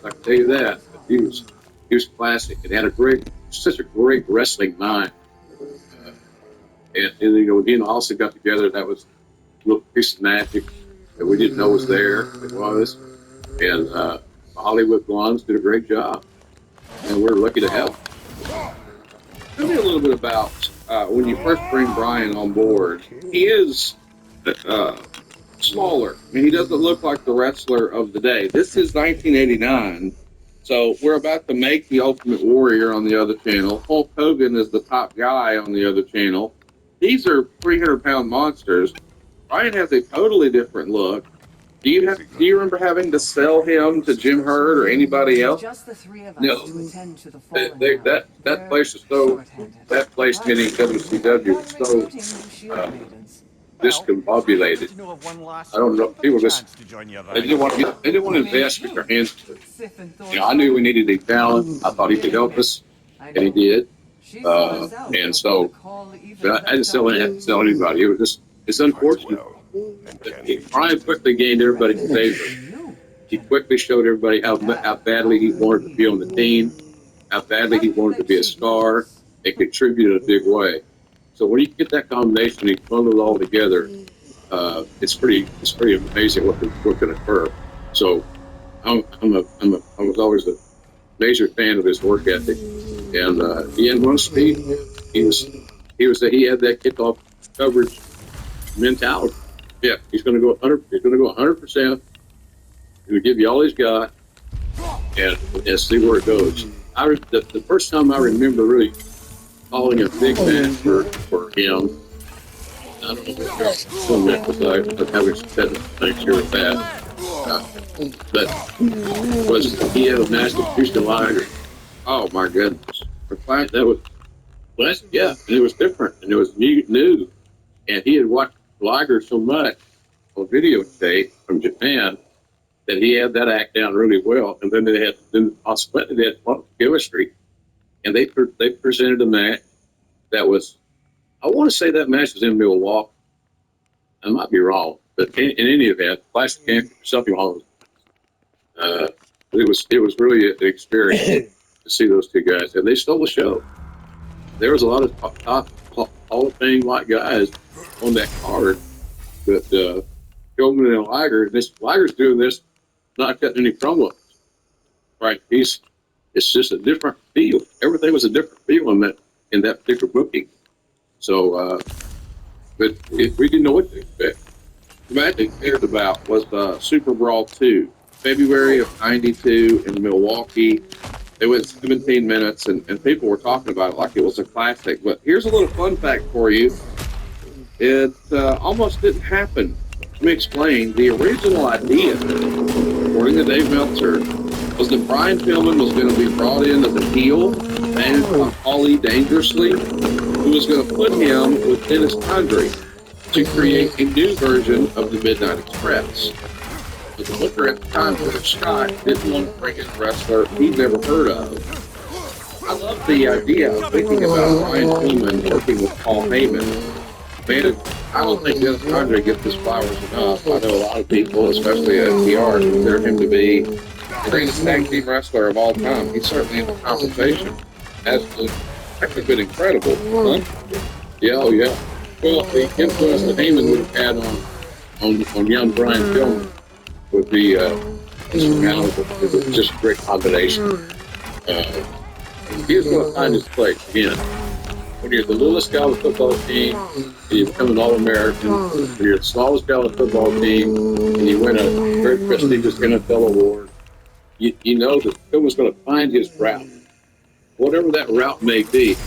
I can tell you that. But he was classic and had such a great wrestling mind. Uh, and you know, he and Austin got together. That was a little piece of magic that we didn't know was there. It was, and Hollywood Blondes did a great job, and we're lucky to have them. Tell me a little bit about when you first bring Brian on board. He is uh, smaller. I mean, he doesn't look like the wrestler of the day. This is 1989, so we're about to make the Ultimate Warrior on the other channel. Hulk Hogan is the top guy on the other channel. These are 300-pound monsters. Brian has a totally different look. Do you remember having to sell him to Jim Herd or anybody else? Just the three of us No. to attend to the That place is so, that place, meaning WCW, is so discombobulated. I don't know. People just, they didn't want to invest with their hands. You know, I knew we needed a talent. I thought he could help us, and he did. And so I didn't sell anybody. It was just, it's unfortunate. Brian quickly gained everybody's favor. He quickly showed everybody how badly he wanted to be on the team, how badly he wanted to be a star, and contribute in a big way. So when you get that combination, you bundle it all together. It's pretty amazing what can occur. So I was always a major fan of his work ethic, and he had one speed. He had that kickoff coverage mentality. Yeah, he's going to go 100. He's going to go 100%. He'll give you all he's got, and see where it goes. The first time I remember really calling a big match for him, I don't know if I haven't said thanks here with that, but was he had a match with Houston Liger. Oh my goodness! That was yeah, and it was different, and it was new, and he had watched Liger so much on videotape from Japan that he had that act down really well. And then they had chemistry, and they presented a match that was, I want to say that match was in Milwaukee. I might be wrong, but in any event, Plastic Camp, something wrong. It was really an experience to see those two guys, and they stole the show. There was a lot of top Hall of Fame like guys on that card, but Hogan and Liger's doing this, not cutting any promos, right? It's just a different feel. Everything was a different feel in that particular booking. So, but we didn't know what to expect. The match they cared about was Super Brawl 2, February of '92 in Milwaukee. It was 17 minutes, and people were talking about it like it was a classic. But here's a little fun fact for you. It almost didn't happen. Let me explain. The original idea, according to Dave Meltzer, was that Brian Pillman was going to be brought in as a heel, managed by Paulie Dangerously, who was going to put him with Dennis Condrey to create a new version of the Midnight Express. But the booker at the time, George Scott, didn't want to bring in a wrestler he'd never heard of. I love the idea of thinking about Brian Pillman working with Paul Heyman. Man, I don't think Dennis Condrey gets his flowers enough. I know a lot of people, especially at FDR, consider him to be the greatest tag team wrestler of all time. He's certainly in the conversation. Has actually been incredible. Huh? Yeah, oh yeah. Well, the influence that Heyman would have had on young Brian Pillman would be insurmountable. It was just a great combination. Here's going to find his place again. When you're the littlest guy on the football team, and you become an All-American, when you're the smallest guy on the football team, and you win a very prestigious NFL award, you know that Pillman's going to find his route. Whatever that route may be,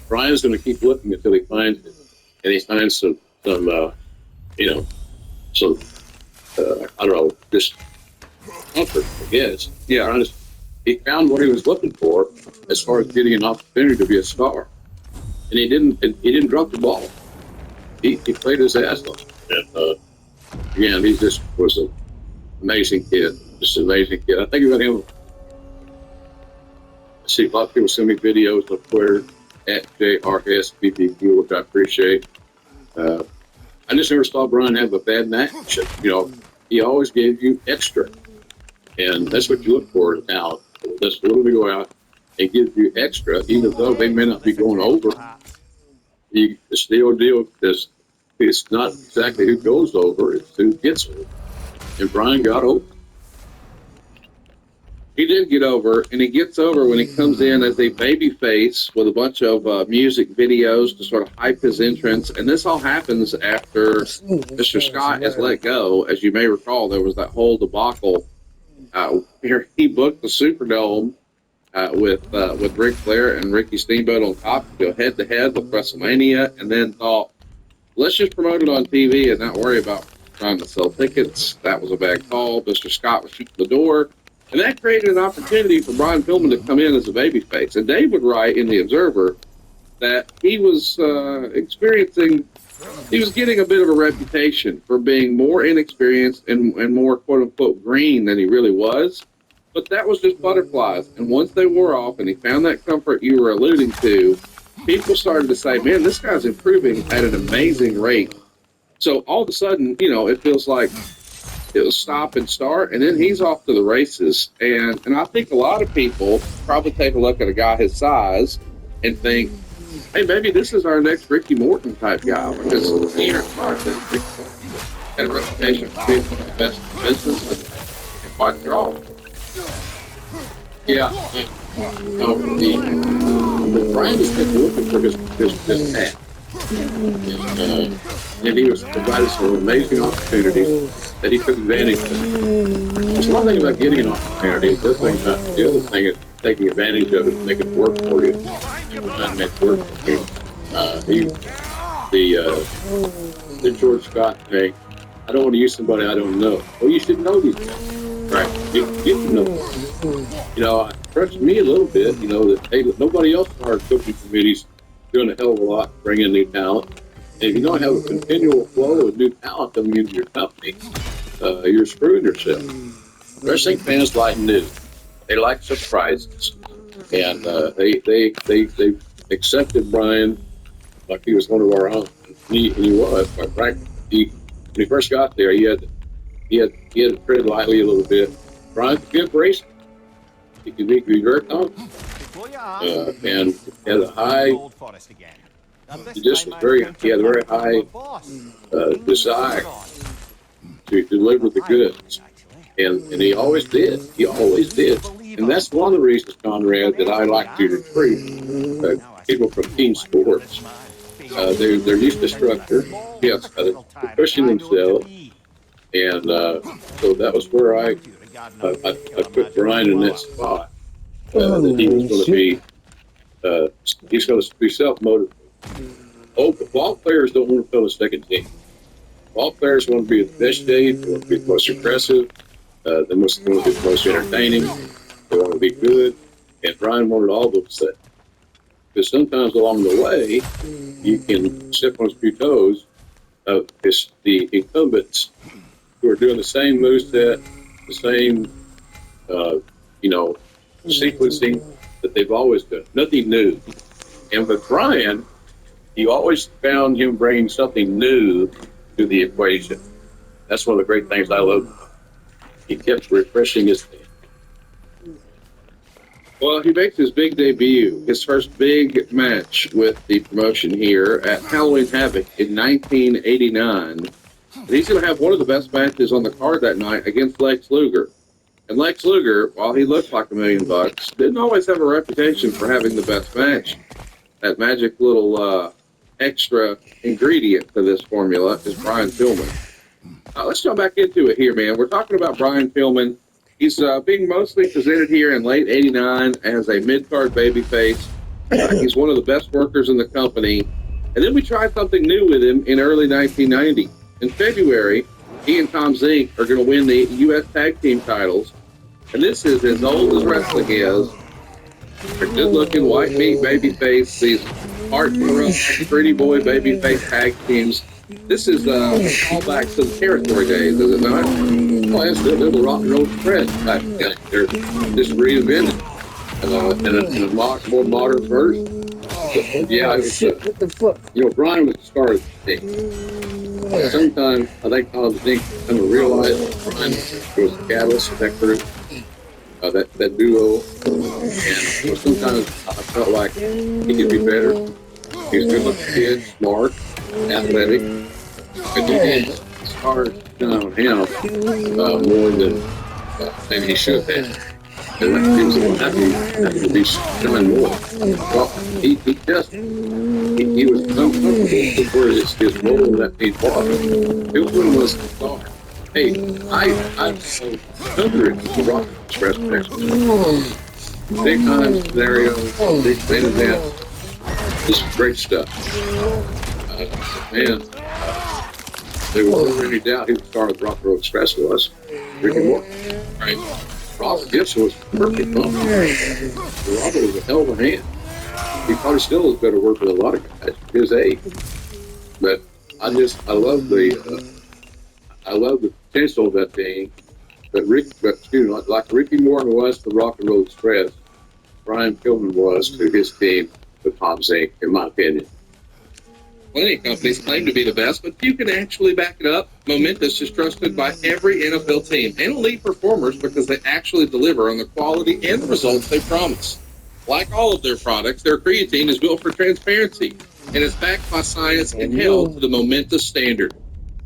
Brian's going to keep looking until he finds it. And he finds some I don't know, just comfort, I guess. Yeah, he found what he was looking for as far as getting an opportunity to be a star. And he didn't drop the ball. He played his ass off. And again, he just was an amazing kid. Just an amazing kid. I think about him. I see a lot of people send me videos on Twitter at JRSPPQ, which I appreciate. I just never saw Brian have a bad match. You know, he always gave you extra. And that's what you look for now. This little to go out and give you extra, even though they may not be going over. The still deal is it's not exactly who goes over, it's who gets over. And Brian got over. He did get over, and he gets over when he comes in as a baby face with a bunch of music videos to sort of hype his entrance. And this all happens after Mr. Scott is let go. As you may recall, there was that whole debacle where he booked the Superdome with Ric Flair and Ricky Steamboat on top to go head to head with WrestleMania, and then thought, let's just promote it on TV and not worry about trying to sell tickets. That was a bad call. Mr. Scott was shooting the door. And that created an opportunity for Brian Pillman to come in as a babyface. And Dave would write in The Observer that he was he was getting a bit of a reputation for being more inexperienced and more quote-unquote green than he really was. But that was just butterflies. And once they wore off and he found that comfort you were alluding to, people started to say, man, this guy's improving at an amazing rate. So all of a sudden, it feels like it was stop and start, and then he's off to the races. And I think a lot of people probably take a look at a guy his size and think, hey, maybe this is our next Ricky Morton type guy, because he had a reputation for being one of the best in the business and quite strong. Yeah. Brian was kept looking for his hat. And he was provided some amazing opportunities that he took advantage of. There's one thing about getting an opportunity. The other thing is taking advantage of it and making it work for you. And make it work for you. The George Scott thing, I don't want to use somebody I don't know. Well, you should know these guys. Right? You get to know them. It impressed me a little bit, that hey, nobody else in our coaching committee's doing a hell of a lot to bring in new talent. And if you don't have a continual flow of new talent coming into your company, you're screwing yourself. Wrestling fans like new. They like surprises. And they accepted Brian like he was one of our own. He was, quite frankly. When he first got there, he had to tread lightly a little bit. Brian's a good racer. He could be very confident. And had a high, he had a very high desire to deliver the goods. And he always did. And that's one of the reasons, Conrad, that I like to recruit people from team sports. They're used to structure. Yes, they're pushing themselves. And so that was where I put Brian in that spot. That he was going to be, he's going to be self-motivated. The ball players don't want to fill a second team. Ball players want to be the best shape, they want to be the most aggressive, they want to be the most entertaining, they want to be good, and Brian wanted all those things. Because sometimes along the way, you can step on a few toes of the incumbents who are doing the same moveset, the same, sequencing that they've always done. Nothing new. And with Brian, you always found him bringing something new to the equation. That's one of the great things I love. He kept refreshing his thing. Well, he makes his big debut, his first big match with the promotion here at Halloween Havoc in 1989. And he's going to have one of the best matches on the card that night against Lex Luger. And Lex Luger, while he looked like $1 million, didn't always have a reputation for having the best match. That magic little extra ingredient to this formula is Brian Pillman. Let's jump back into it here, man. We're talking about Brian Pillman. He's being mostly presented here in late '89 as a mid-card babyface. He's one of the best workers in the company. And then we tried something new with him in early 1990. In February, he and Tom Zink are going to win the U.S. Tag Team titles. And this is as old as wrestling is. A good-looking white meat babyface, these heart-thrilled, pretty boy babyface tag teams. This is a callback to the territory days, is it not? Well, it's the little rock and roll spread. They're just reinvented in a more modern version. Yeah, what the fuck? Brian was the star of the thing. Sometimes I think Tom Zink kind of realized that Brian was the catalyst of that group. that duo. And sometimes I felt like he could be better. He's a good-looking kid, smart, athletic, but he did start on him more than maybe he should have. And he was happy to be showing more. Well, he was uncomfortable with where his role in that team was. Pilgrim was the star. Hey, I've sold hundreds of rocket express packs. Big time scenarios, big events, just great stuff. Man, there was never any doubt who the star of the Rock Road Express was. Ricky Morton. Right. Robert Gibson was perfect. Robert was a hell of a hand. He probably still is better work with a lot of guys his age. But I love the potential of that thing. But like Ricky Morton was to the Rock and Roll Express, Brian Pillman was to his team with Pop Zink, in my opinion. Plenty of companies claim to be the best, but few can actually back it up. Momentous is trusted by every NFL team and elite performers because they actually deliver on the quality and the results they promise. Like all of their products, their creatine is built for transparency, and it's backed by science and held to the Momentous standard.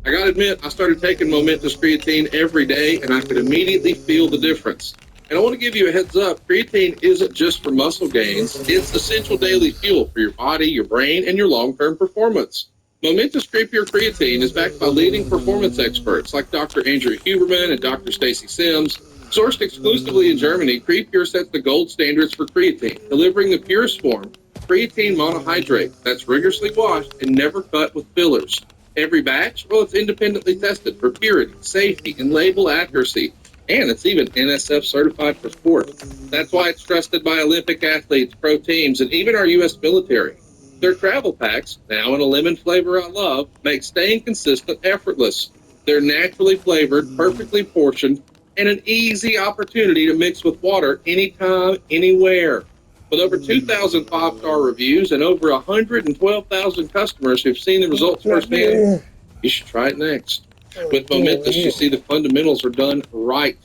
I gotta admit, I started taking Momentous creatine every day, and I could immediately feel the difference. And I want to give you a heads up, creatine isn't just for muscle gains, it's essential daily fuel for your body, your brain, and your long-term performance. Momentous Creepier Creatine is backed by leading performance experts like Dr. Andrew Huberman and Dr. Stacy Sims. Sourced exclusively in Germany, Creepier sets the gold standards for creatine, delivering the purest form, creatine monohydrate, that's rigorously washed and never cut with fillers. Every batch, well, it's independently tested for purity, safety, and label accuracy. And it's even NSF certified for sport. That's why it's trusted by Olympic athletes, pro teams, and even our U.S. military. Their travel packs, now in a lemon flavor I love, make staying consistent effortless. They're naturally flavored, perfectly portioned, and an easy opportunity to mix with water anytime, anywhere. With over 2,000 five-star reviews and over 112,000 customers who've seen the results firsthand, you should try it next. With Momentous, you see the fundamentals are done right.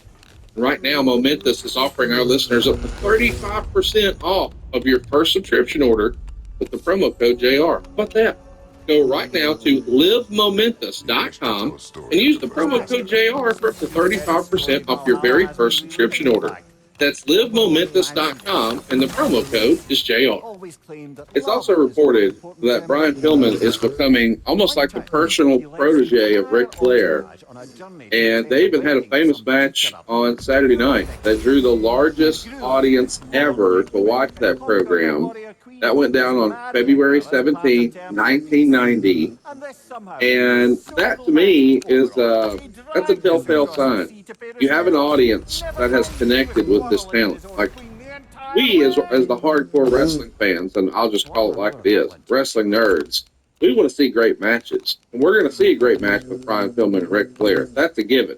Right now, Momentous is offering our listeners up to 35% off of your first subscription order with the promo code JR. How about that? Go right now to livemomentous.com and use the promo code JR for up to 35% off your very first subscription order. That's livemomentous.com, and the promo code is JR. It's also reported that Brian Pillman is becoming almost like the personal protege of Ric Flair, and they even had a famous match on Saturday night that drew the largest audience ever to watch that program. That went down on February 17th, 1990, and that to me is that's a telltale sign. You have an audience that has connected with this talent. Like we, as the hardcore wrestling fans, and I'll just call it like it is, wrestling nerds, we want to see great matches, and we're going to see a great match with Brian Pillman and Ric Flair. That's a given.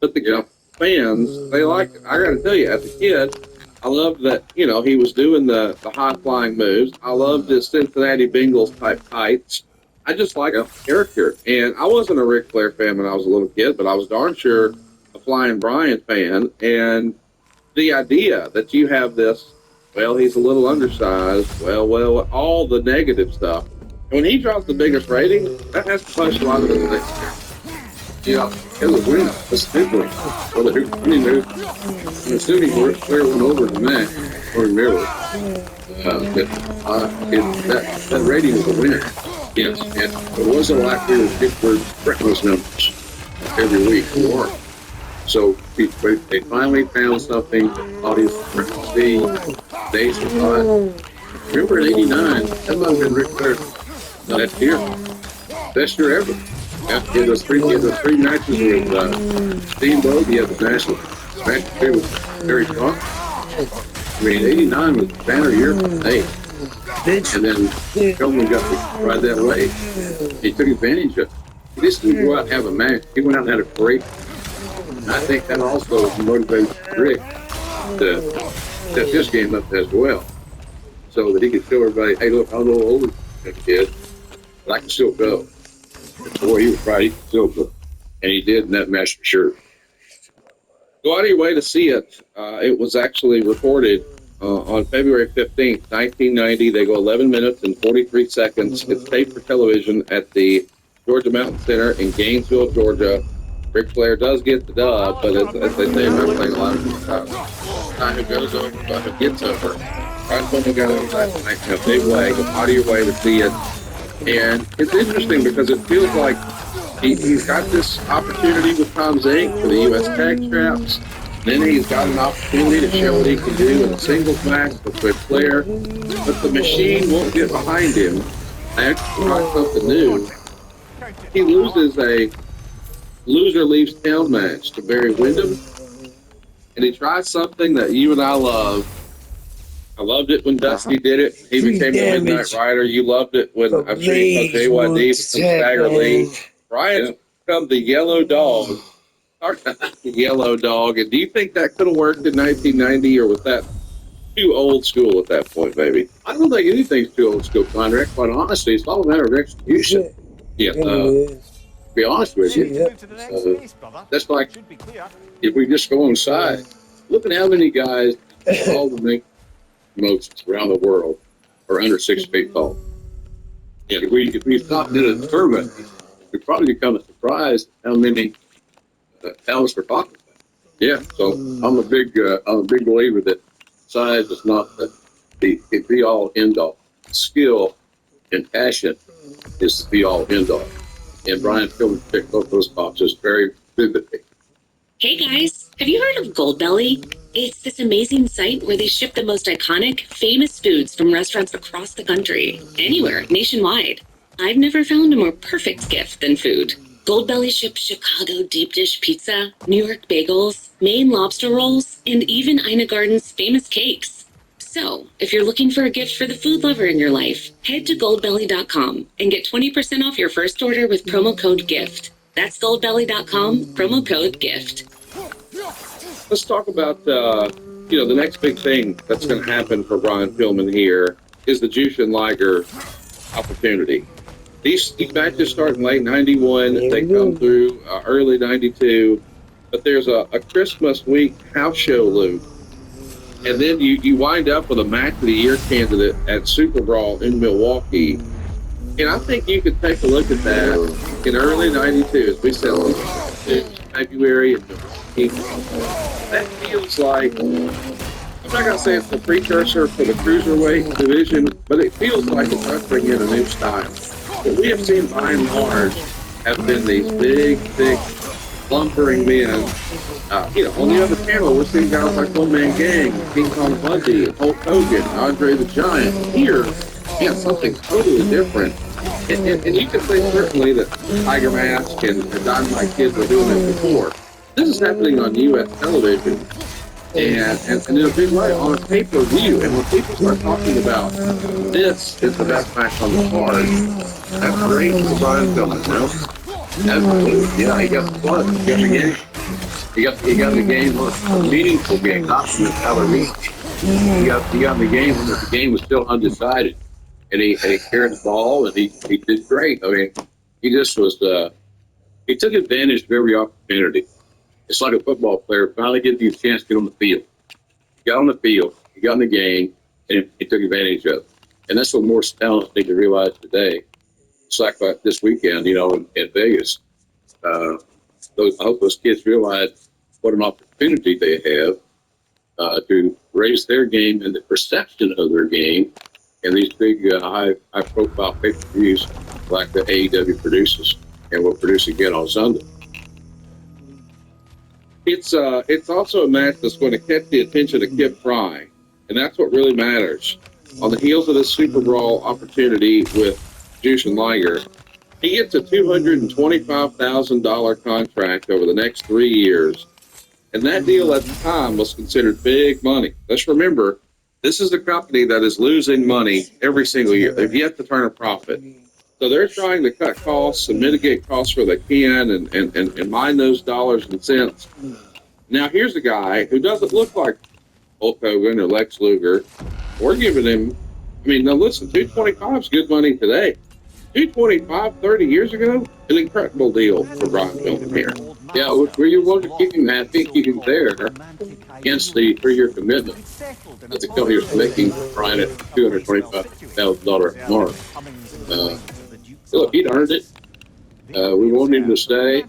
But the fans, they like it. I got to tell you, as a kid, I loved that, he was doing the high-flying moves. I loved his Cincinnati Bengals type tights. I just like a character. And I wasn't a Ric Flair fan when I was a little kid, but I was darn sure a Flying Brian fan. And the idea that you have this, well, he's a little undersized, well, all the negative stuff. And when he drops the biggest rating, that has to punch a lot of the things. Yeah, it was a win. It's a big win. Well, I'm assuming Flair went over the match, or remember. That rating was a winner. Yes, and it wasn't like we were breakfast numbers every week. So they finally found something audience wanted to see. Days of time. Remember in '89, that might have been Ric Flair that year. Best year ever. After those three matches with Steamboat, he had the national match with Terry Funk. I mean, '89 was a banner year for the Nate. And then Pillman got to ride that way. He took advantage of it. He just didn't go out and have a match. He went out and had a great. And I think that also motivated Rick to step his game up as well, so that he could show everybody, hey, look, I'm a little older than a kid, but I can still go. And boy, he was right, he could still go. And he did in that match for sure. Go out of your way to see it. It was actually recorded on February 15th, 1990. They go 11 minutes and 43 seconds. It's taped for television at the Georgia Mountain Center in Gainesville, Georgia. Ric Flair does get the dub, but as they say in wrestling, a lot of guy who goes over, who gets over. Brian Pillman got over last night in a big way. Go out of your way to see it. And it's interesting because it feels like he's got this opportunity with Tom Zink for the U.S. tag straps. Then he's got an opportunity to show what he can do in a singles match with Ric Flair. But the machine won't get behind him. I actually tried something new. He loses a loser leaves town match to Barry Windham. And he tries something that you and I love. I loved it when Dusty did it. He became the Midnight Rider. You loved it when I'm sure you saw JYD become Stagger Lee. Brian's become the Yellow Dog. The Yellow Dog. And do you think that could have worked in 1990, or was that too old school at that point, maybe? I don't think anything's too old school, Conrad. Quite honestly, it's all a matter of execution. Yeah. To be honest with you, that's like if we just go inside, look at how many guys all the make promotions around the world are under 6 feet tall. And if we stopped and did a survey, we'd probably become surprised how many talents we're talking about. Yeah, so I'm a big believer that size is not the be all end all. Skill and passion is the be all end all. And Brian Pillman picked both those boxes very vividly. Hey guys, have you heard of Goldbelly? It's this amazing site where they ship the most iconic, famous foods from restaurants across the country, anywhere, nationwide. I've never found a more perfect gift than food. Goldbelly ships Chicago deep dish pizza, New York bagels, Maine lobster rolls, and even Ina Garden's famous cakes. So, if you're looking for a gift for the food lover in your life, head to goldbelly.com and get 20% off your first order with promo code GIFT. That's goldbelly.com, promo code GIFT. Let's talk about, the next big thing that's going to happen for Brian Pillman here is the Jushin Liger opportunity. These matches start in late 91. They come through early 92. But there's a Christmas week house show loop. And then you wind up with a match of the year candidate at Super Brawl in Milwaukee. And I think you could take a look at that in early 92 as we said in February in Milwaukee. That feels like, I'm not going to say it's the precursor for the cruiserweight division, but it feels like it's ushering in a new style. What we have seen by and large have been these big, thick, lumbering men. On the other channel, we're seeing guys like One Man Gang, King Kong Bundy, Hulk Hogan, Andre the Giant. Here, something totally different. And you can say certainly that Tiger Mask and Dynamite Kid were doing it before. This is happening on U.S. television. And in a big way on a pay-per-view. And when people start talking about this is the best match on the card, that's great for Brian Pillman, Absolutely. Yeah, he got the fun. He got the game. He got the game, a meaningful game, not just Halloween. He got the game when the game was still undecided. And he carried the ball, and he did great. I mean, he just was, he took advantage of every opportunity. It's like a football player finally gets you a chance to get on the field. He got on the field, he got in the game, and he took advantage of it. And that's what more talents need to realize today. It's like this weekend, in Vegas. I hope those kids realize what an opportunity they have to raise their game and the perception of their game in these big, high-profile pay-per-views like the AEW produces and will produce again on Sunday. It's also a match that's going to catch the attention of Kid Fry, and that's what really matters. On the heels of this Super Brawl opportunity with Jushin Liger, he gets a $225,000 contract over the next 3 years, and that deal at the time was considered big money. Let's remember, this is a company that is losing money every single year. They've yet to turn a profit. So they're trying to cut costs and mitigate costs where they can and mine those dollars and cents. Now, here's a guy who doesn't look like Hulk Hogan or Lex Luger. We're giving him, now listen, $225 is good money today. $225 30 years ago, an incredible deal for Brian Pillman here. Yeah, where you want to keep him happy, keep him there against the 3-year commitment that the company was making Brian at $225,000 mark. Look, he'd earned it. We wanted him to stay,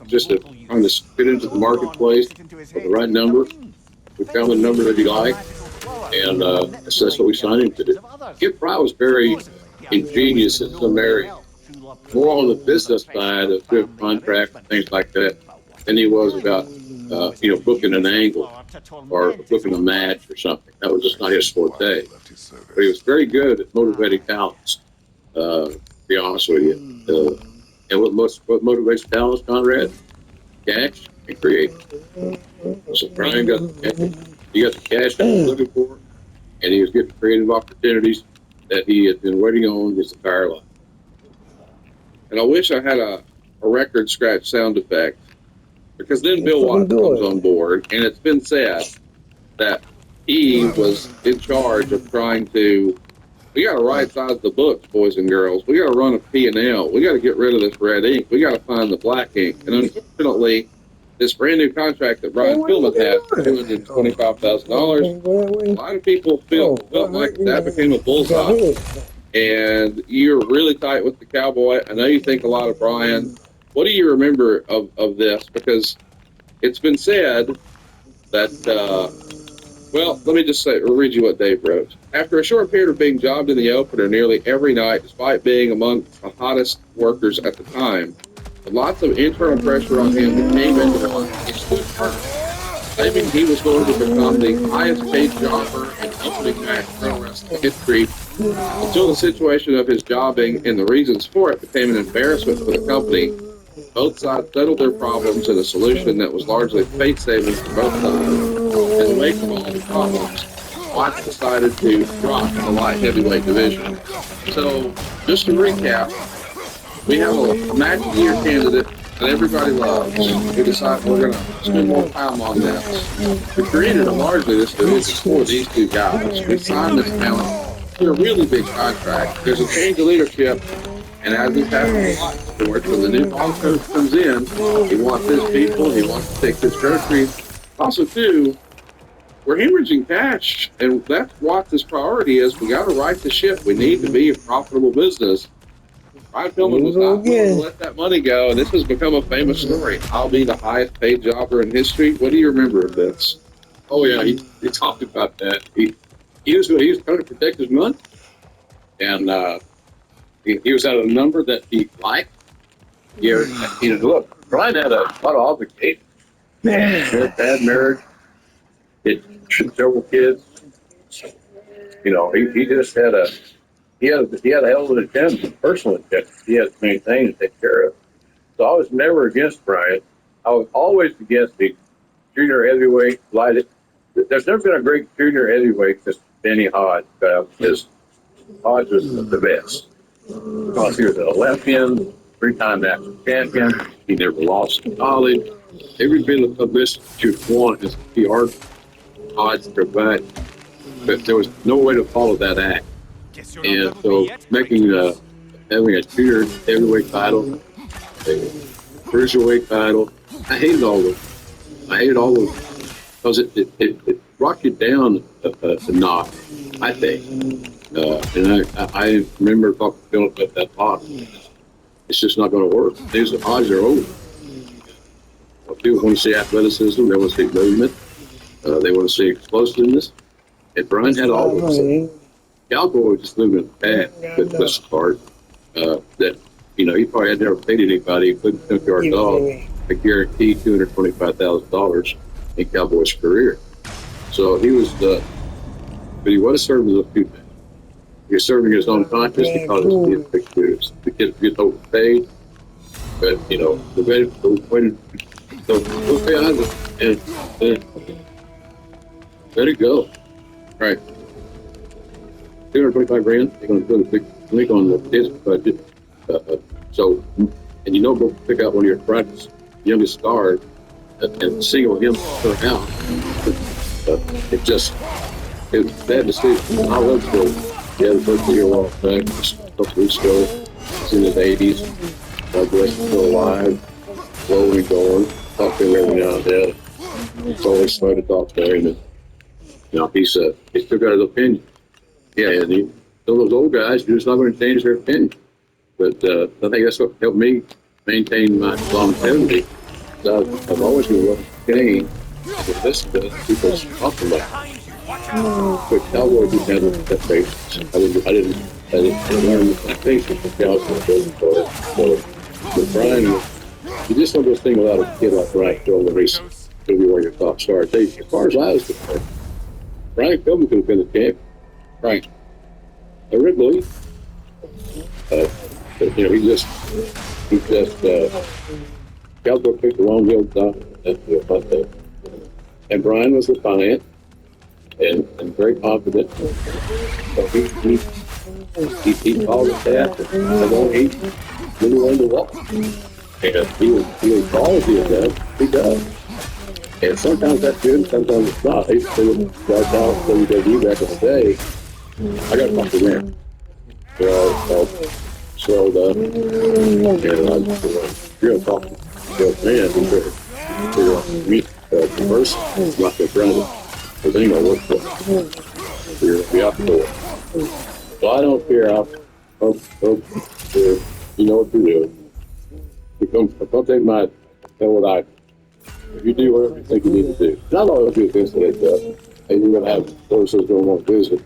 just to trying to fit into the marketplace for the right number. We found the number that he liked, and so that's what we signed him to do. Kid Fry was very ingenious in some areas, more on the business side of good contracts and things like that than he was about, booking an angle or booking a match or something. That was just not his forte. But he was very good at motivating talents, to be honest with you. And what motivates talents, Conrad? Cash and create. So Brian got he got the cash that he was looking for, and he was getting creative opportunities that he had been waiting on his entire life. And I wish I had a record scratch sound effect, because then Bill Watts comes on board, and it's been said that he was in charge of trying to, we got to right size the books, boys and girls. We got to run a P&L. We got to get rid of this red ink. We got to find the black ink. And unfortunately, this brand new contract that Brian Pillman had for $225,000, a lot of people felt like that became a bullseye. And you're really tight with the Cowboy. I know you think a lot of Brian. What do you remember of this? Because it's been said that, let me just say, or read you what Dave wrote. After a short period of being jobbed in the opener nearly every night, despite being among the hottest workers at the time, with lots of internal pressure on him, he came into the claiming he was going to become the highest paid jobber in opening match pro wrestling history, until the situation of his jobbing and the reasons for it became an embarrassment for the company. Both sides settled their problems in a solution that was largely fate-saving for both sides. In the wake of all the problems, Watts decided to drop the light heavyweight division. So, just to recap, we have a match of the year candidate that everybody loves. We decided we're going to spend more time on this. We created largely this division for these two guys. We signed this talent to a really big contract. There's a change of leadership, and as this happens a lot, when the new ball coach comes in, he wants his people, he wants to take his groceries. Also, too, we're hemorrhaging cash, and that's Watts' priority is we got to right the ship. We need to be a profitable business. Brian Pillman was not willing to let that money go, and this has become a famous story. I'll be the highest paid jobber in history. What do you remember of this? Oh yeah, he talked about that. He was trying to protect his money, and he was at a number that he liked. Look, Brian had a lot of obligations. Bad marriage, he had several kids. He just had a hell of an agenda, personal agenda. He had to maintain and take care of. So I was never against Brian. I was always against the junior heavyweight light. There's never been a great junior heavyweight since Benny Hodge, because Hodge was the best. Because he was an Olympian, 3-time national champion. He never lost in college. Every bit of publicity you want is PR Hodge to provide. But there was no way to follow that act. And so having a junior heavyweight title, a cruiserweight title, I hated all of them. Because it brought you down a notch, I think. And I remember talking to Philip at that lot. It's just not going to work. These odds are over. People want to see athleticism. They want to see movement. They want to see explosiveness. And Brian had all of them. Cowboy was just moving bad with this part. That he probably had never paid anybody, including Junkyard Dog, a guaranteed $225,000 in Cowboy's career. So he was but he was serving those two things. He was serving his own conscience because the kids get overpaid. But the way to look behind it and let it go. Right. $225,000. They're going to put a big link on the kids' budget. And go pick out one of your friends, youngest stars, and single him for out. It was bad to see. I love Phil. He had a birthday a while back, just a couple weeks ago. He's in his 80s. God bless him, still alive. slowly going, talk to him every now and then. It's always fun to talk to him. And, he's still got his opinion. Yeah, and some of those old guys, you're just not going to change their opinion. But I think that's what helped me maintain my longevity. So I've always been willing to change. But listen to people talking about it. But Cowboy didn't have that patience. I didn't learn that patience from Cowboy. But Brian, you just one of those things without a kid like Brian Kilmer, he's going to be one of your top stars. As far as I was concerned, Brian Kilmer could have been the champion. Right. I really believe. But, he just Cowboy picked the wrong hill top. And Brian was defiant and very confident. So he called it that. He really wanted to walk. And he was quality of that. He does. And sometimes that's good, sometimes it's not. They would start out WWE back in the day. I got to talk to them. They're all slowed up. And you're going to talk to the man. You're going to meet the person. It's not their brother. Because they ain't going to work for it. You're going to be out for it. So I don't care how, you know what to do. Don't take my, tell what I, if you do whatever you think you need to do. Not always be against it, and you're going to have persons going to visit.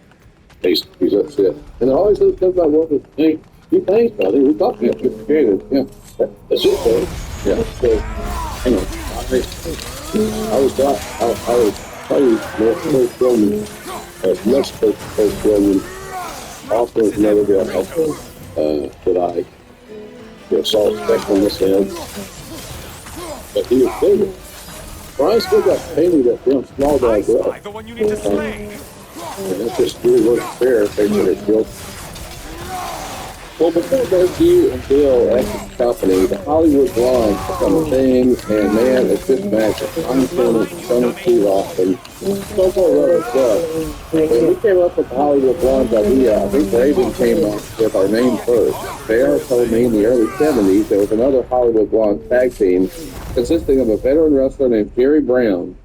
He's upset. And it always looks about what the thing, he thinks about it. We talked about it. Yeah, that's it, though. Yeah, so, I was probably more post-filming, as much post-filming, often as never got helpful, that I saw respect on this end. But he was bigger. Brian still got painted that damn small guy glove. And that's just really wasn't fair, taking their guilt. Well, before both you and Bill at the company, the Hollywood Blondes become a thing, and man, it's just magic. I'm feeling so too often. So far, when we came up with the Hollywood Blondes idea, I think Raven came up with our name first. Bear told me in the early 70s there was another Hollywood Blondes tag team consisting of a veteran wrestler named Jerry Brown,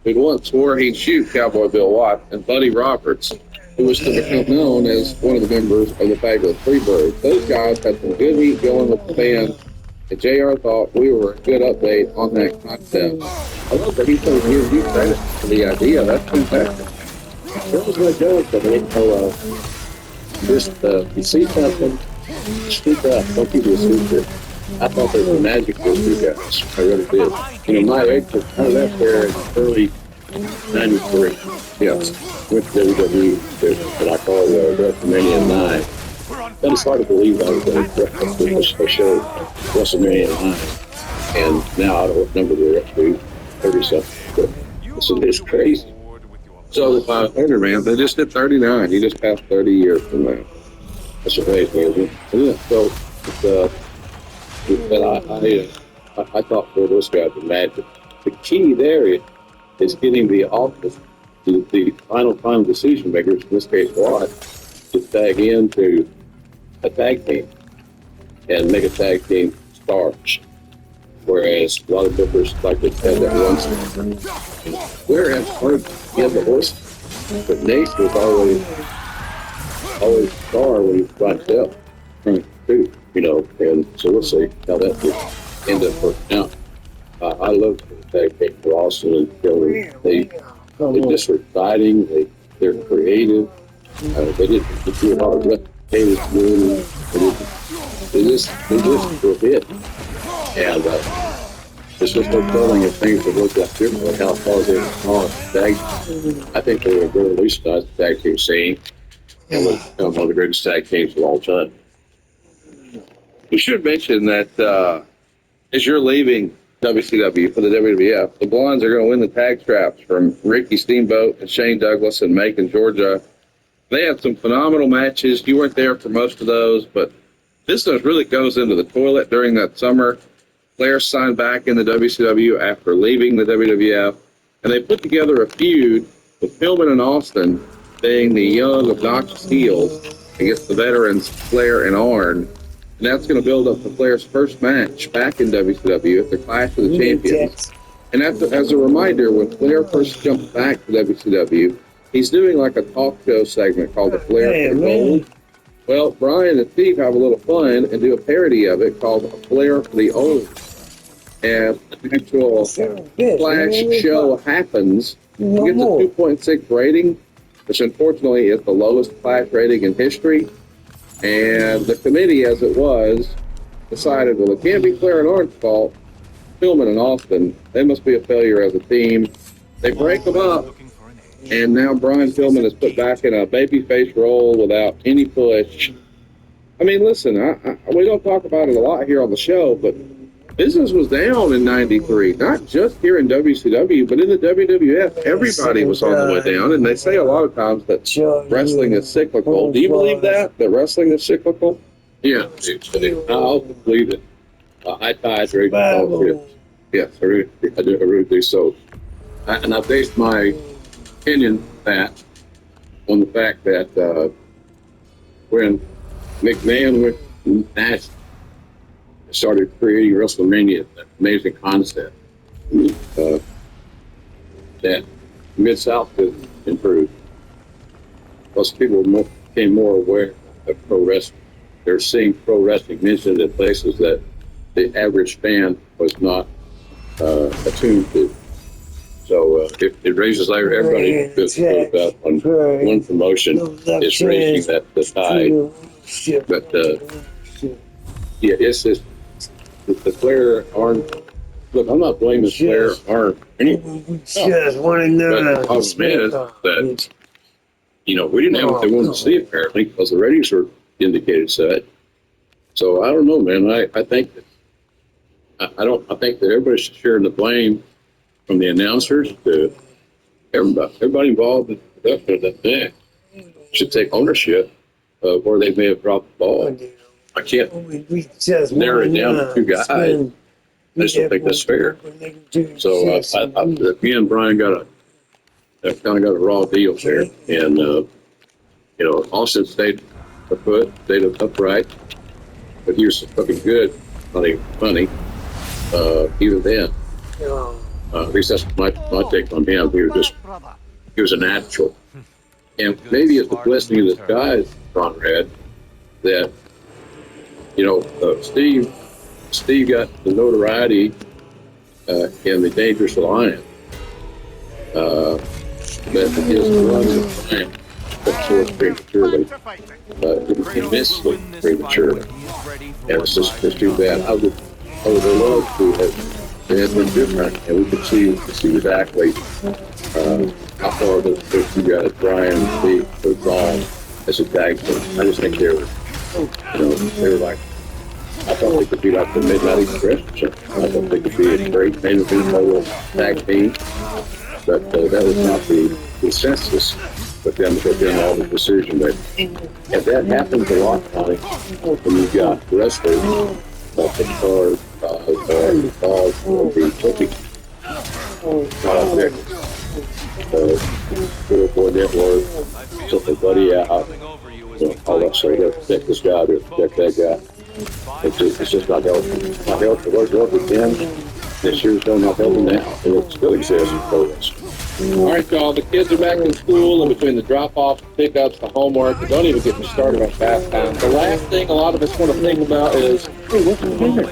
who once swore he'd shoot Cowboy Bill Watt, and Buddy Roberts, who was to become known as one of the members of the Fabulous Freebirds. Those guys had some good heat going with the band, and JR thought we were a good update on that concept. I love that he told you credit for the idea. That's fantastic. That was my joke, but you see something, speak up, don't keep it a secret. I thought they were magic, those two guys. I really did. My exit, I left there in early 93. Yes, went to WWE, that I call WrestleMania 9. Then I started to believe I was going to show WrestleMania 9. And now I don't remember the actually 30-something. But it's crazy. So, man, they just did 39. He just passed 30 years from now. That's amazing, isn't it? Yeah, so, I thought for those guys were magic. The key there is getting the office, the final decision makers, in this case Watt, to tag into a tag team and make a tag team stars. Whereas a lot of members like to have that one. Where has heard the horse, but Nace was always star when he was by himself, too. And so we'll see how that will end up working out. I love the tag team for Austin and Philly. They're just exciting. They're creative. They didn't do a lot of repetitive moves. They just were hit. And it's just no telling if things would look like differently. How far they were tag. I think they were going to revolutionize the tag team scene and would become one of the greatest tag teams of all time. We should mention that as you're leaving WCW for the WWF, the Blondes are going to win the tag straps from Ricky Steamboat and Shane Douglas in Macon, Georgia. They have some phenomenal matches. You weren't there for most of those, but business really goes into the toilet during that summer. Flair signed back in the WCW after leaving the WWF, and they put together a feud with Pillman and Austin, being the young, obnoxious heels against the veterans Flair and Arn. And that's going to build up to Flair's first match back in WCW at the Clash of the Champions. And as a reminder, when Flair first jumped back to WCW, he's doing like a talk show segment called the Flair for the Gold. Well, Brian and Steve have a little fun and do a parody of it called a Flair for the Old. And the actual Flash show happens. He gets a 2.6 rating, which unfortunately is the lowest Flash rating in history. And the committee, as it was, decided, well, it can't be Flair and Arn's fault. Pillman and Austin, they must be a failure as a team. They break them up, and now Brian Pillman is put back in a babyface role without any push. I mean, listen, we don't talk about it a lot here on the show, but business was down in '93, not just here in WCW, but in the WWF. Everybody was on the way down, and they say a lot of times that wrestling is cyclical. Do you believe that wrestling is cyclical? Yeah, I also believe it. High tides raise all ships. Yes, I really do so. And I based my opinion on the fact that when McMahon with Nash started creating WrestleMania, that amazing concept, that Mid-South could improve. Plus, people became more aware of pro wrestling. They're seeing pro wrestling mentioned in places that the average fan was not attuned to. So it raises everybody to one promotion is raising the tide. But yeah, it's just the Flair Arn. Look, I'm not blaming Flair Arn. We just want to know. But the problem is that we didn't have what they wanted to see apparently because the ratings were indicated such. So I don't know, man. I think that I think that everybody's sharing the blame from the announcers to everybody involved in the production of that thing should take ownership of where they may have dropped the ball. I can't narrow it down to two guys. I just don't think that's fair. So again, Brian kind of got a raw deal there, and Austin stayed upright, but he was fucking good, funny. Even then, at least that's my take on him. He was a natural, and maybe it's the blessing of this guy, Conrad, that Steve got the notoriety in the Dangerous Alliance. That his runs of time cut prematurely. He missed prematurely. And it's just too bad. I would have loved to have been different, and we could see exactly how far those two guys, Brian and Steve, were gone as a tag team. I just think they were like, I thought they could be like the Midnight Express or something. I thought they could be a great main event total tag team. But that was not the consensus with them within all the decision making. And that happens a lot, Connie, when you've got wrestlers like the card, or the cookie. Good boy network, took their buddy out, all that sort of protect this guy, to protect that guy. It's just not healthy. Not healthy. It was healthy then. This year's still not healthy now. And it still exists in pro wrestling. All right, y'all. The kids are back in school, and between the drop-offs, the pickups, the homework, don't even get me started on fast time. The last thing a lot of us want to think about is, hey, what's for dinner?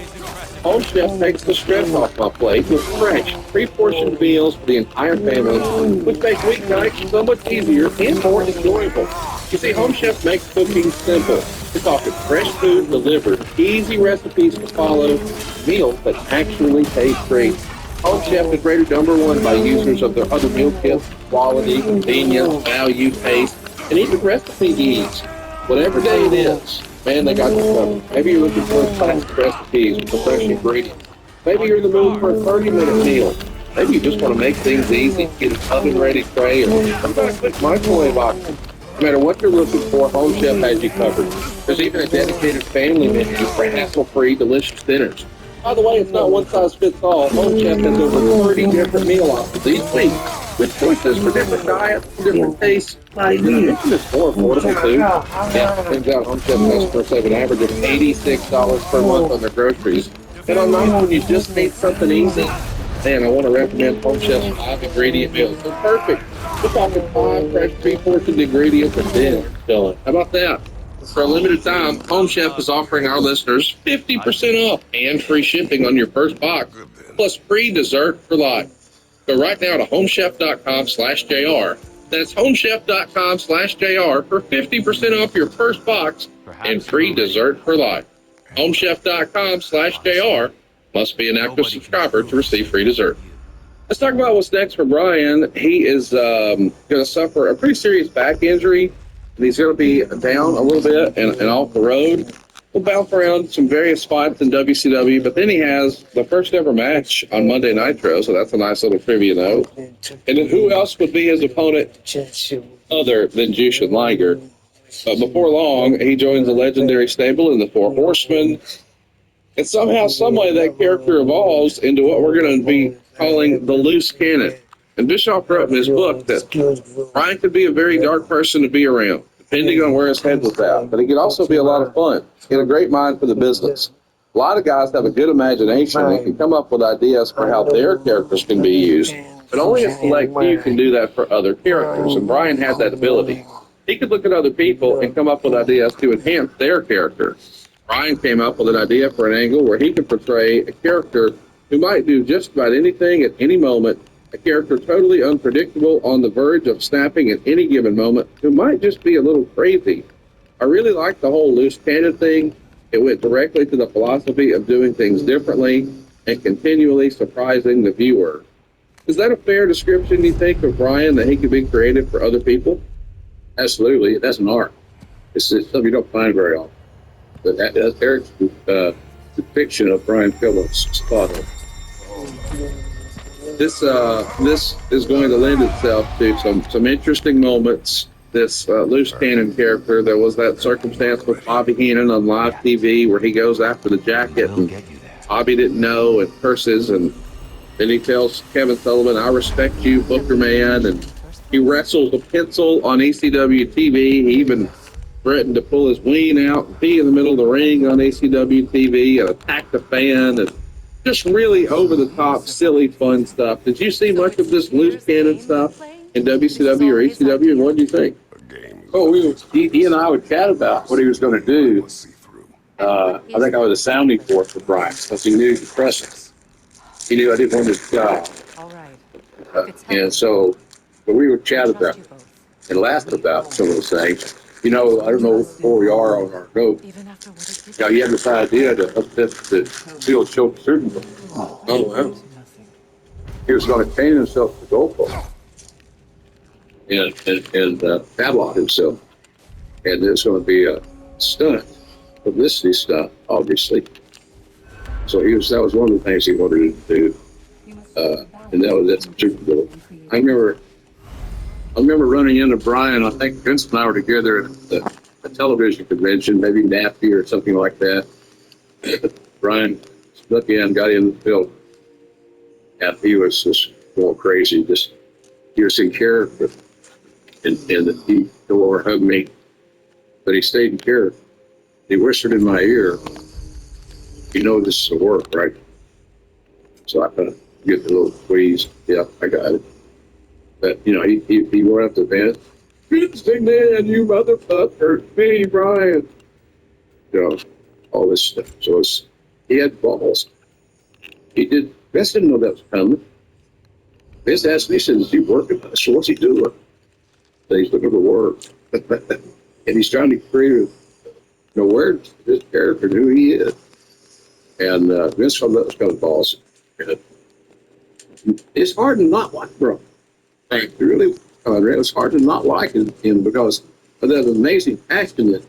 Home Chef takes the stress off my plate with fresh, pre-portioned meals for the entire family, which makes weeknights so much easier and more enjoyable. You see, Home Chef makes cooking simple. We're talking fresh food delivered, easy recipes to follow, meals that actually taste great. Home Chef is rated #1 by users of their other meal kits: quality, convenience, value, taste, and even recipe ease. Whatever day it is, man, they got you covered. Maybe you're looking for classic recipes with fresh ingredients. Maybe you're in the mood for a 30-minute meal. Maybe you just want to make things easy, get an oven-ready tray, or sometimes quick microwave option. No matter what you're looking for, Home Chef has you covered. There's even a dedicated family menu for hassle-free, delicious dinners. By the way, it's not one size fits all. Home Chef has over 30 different meal options each week with choices for different diets, different tastes. It's more affordable too. Yeah, turns out Home Chef customers have an average of $86 per month on their groceries. And on nights when you just need something easy, man, I want to recommend Home Chef's 5 ingredient meals. They're perfect. We're talking 5 fresh pre-portioned ingredients and then chilling. How about that? For a limited time, Home Chef is offering our listeners 50% off and free shipping on your first box, plus free dessert for life. Go right now to homechef.com/JR. That's homechef.com/JR for 50% off your first box and free dessert for life. Homechef.com/JR. Must be an active subscriber to receive free dessert. Let's talk about what's next for Brian. He is going to suffer a pretty serious back injury, and he's going to be down a little bit and off the road. We'll bounce around some various fights in WCW, but then he has the first ever match on Monday Nitro, so that's a nice little trivia note. And then who else would be his opponent other than Jushin Liger? But before long, he joins the legendary stable in the Four Horsemen. And somehow, someway, that character evolves into what we're going to be calling the loose cannon. And Bischoff wrote in his book that Brian could be a very dark person to be around, depending on where his head was at. But he could also be a lot of fun. He had a great mind for the business. A lot of guys have a good imagination and can come up with ideas for how their characters can be used. But only a select few can do that for other characters. And Brian had that ability. He could look at other people and come up with ideas to enhance their character. Brian came up with an idea for an angle where he could portray a character who might do just about anything at any moment, a character totally unpredictable, on the verge of snapping at any given moment, who might just be a little crazy. I really liked the whole loose cannon thing. It went directly to the philosophy of doing things differently and continually surprising the viewer. Is that a fair description, you think, of Brian, that he could be creative for other people? Absolutely. That's an art. It's something you don't find very often. But that's Eric's depiction of Brian Phillips spot on. This is going to lend itself to some interesting moments. This loose cannon character, there was that circumstance with Bobby Heenan on live TV where he goes after the jacket and Bobby didn't know and curses, and then he tells Kevin Sullivan, "I respect you, Booker Man," and he wrestles a pencil on ECW TV. He even threatened to pull his ween out and pee in the middle of the ring on ECW TV and attack the fan, and just really over-the-top, silly, fun stuff. Did you see much of this loose cannon stuff in WCW or ECW, and what did you think? Oh, he and I would chat about what he was going to do. I think I was a sounding board for Brian because he knew he could press him. He knew I didn't want his job. And so, but we would chat about it and laugh about some of the things. You know, I don't know where we are on our goat. Now, he had this idea to upset the field choke Super Bowl. Oh, wow. He was going to chain himself to the goalpost and padlock himself. And there's going to be a stunt, publicity stunt, obviously. So that was one of the things he wanted to do. And that was at the Super Bowl. I remember running into Brian. I think Vince and I were together at a television convention, maybe NAFI or something like that. Brian snuck in, got in the field, and he was just going crazy. He was in character, and he go over and hug me, but he stayed in character. He whispered in my ear, "You know this is a work, right?" So I kind of get the little squeeze. Yeah, I got it. But, you know, he went up to Vince. "Vince McMahon, you motherfucker, me, Brian." You know, all this stuff. So he had balls. Vince didn't know that was coming. Vince asked me, he said, "Is he working?" I said, "What's he doing?" So he's looking for work. And he's trying to create awareness of his character and who he is. And Vince thought that was kind of balls. It's hard to not like Brian. It really, it's hard to not like him because of that amazing passion that,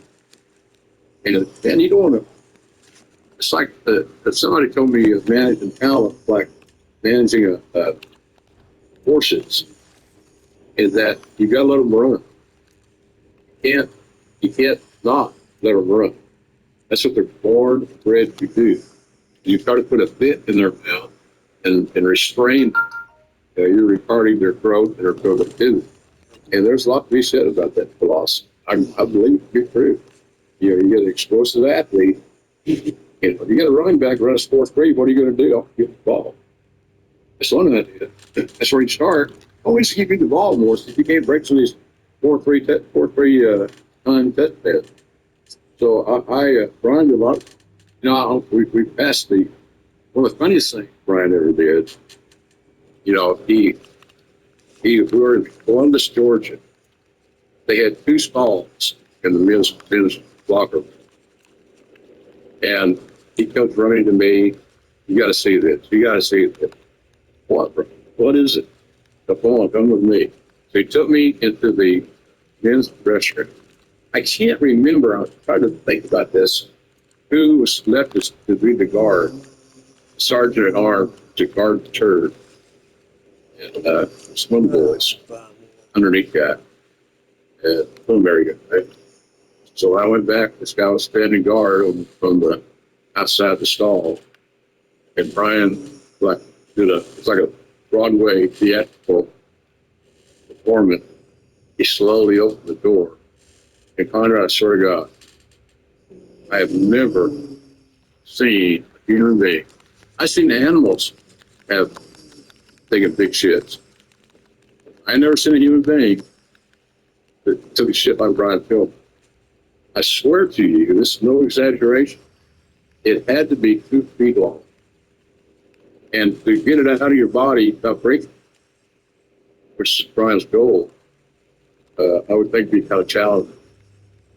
and you don't want to. It's like somebody told me managing talent, like managing horses, is that you got to let them run. You can't not let them run. That's what they're born bred to do. You try to put a bit in their mouth and restrain them. you're retarding their growth and their productivity. And there's a lot to be said about that philosophy. I believe it to be true. You know, you get an explosive athlete. You get a running back run a 4.3. What are you going to do? I'll give the ball. That's one idea. That's where you start. Always give you the ball more. So if you can't break some of these 4.3 time test pads. So Brian did a lot. You know, we passed one of the funniest things Brian ever did. You know, we were in Columbus, Georgia. They had 2 stalls in the men's locker room. And he comes running to me. You got to see this. You got to see this. What is it? Come on, come with me. So he took me into the men's restroom. I can't remember. I'm trying to think about this. Who was left to be the guard? Sergeant at arms to guard the turd. And swim boys underneath that. And swim very good, right? So I went back. This guy was standing guard from the outside the stall. And Brian, it's like a Broadway theatrical performance. He slowly opened the door. And Conrad, I swear to God, I have never seen a human being. I've seen animals have taken big shits. I never seen a human being that took a shit like Brian Pillman. I swear to you, this is no exaggeration. It had to be 2 feet long. And to get it out of your body without breaking, which is Brian's goal, I would think be kind of challenging.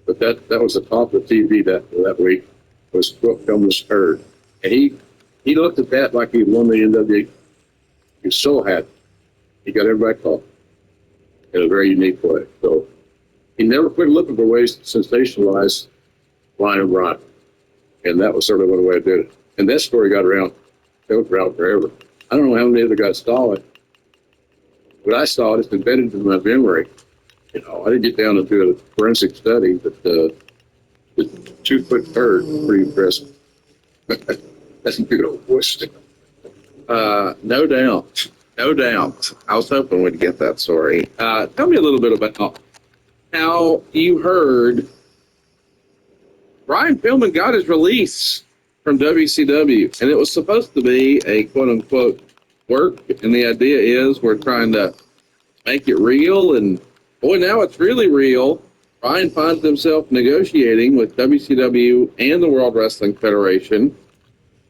But that was the top of the TV that week, was Brooke Gumless Hurd. And he looked at that like he won the NWA. He was so happy. He got everybody caught in a very unique way. So he never quit looking for ways to sensationalize Brian and Brian. And that was sort of one way I did it. And that story got around. It was around forever. I don't know how many other guys saw it, but I saw it. It's embedded in my memory. You know, I didn't get down to do a forensic study, but the 2-foot bird was pretty impressive. That's a good old voice. No doubt. No doubt. I was hoping we'd get that story. Tell me a little bit about how you heard Brian Pillman got his release from WCW, and it was supposed to be a quote-unquote work, and the idea is we're trying to make it real, and boy, now it's really real. Brian finds himself negotiating with WCW and the World Wrestling Federation.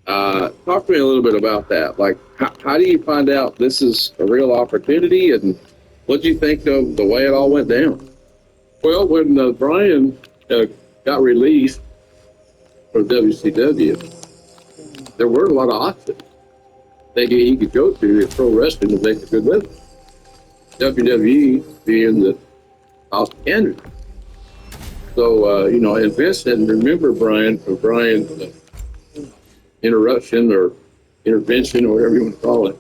Talk to me a little bit about that. Like, how do you find out this is a real opportunity, and what do you think of the way it all went down? Well, when Brian got released from WCW, there weren't a lot of options he could go to in pro wrestling to make a good living. WWE being the house candidate. So, and Vince didn't remember Brian from Brian's interruption or intervention or whatever you want to call it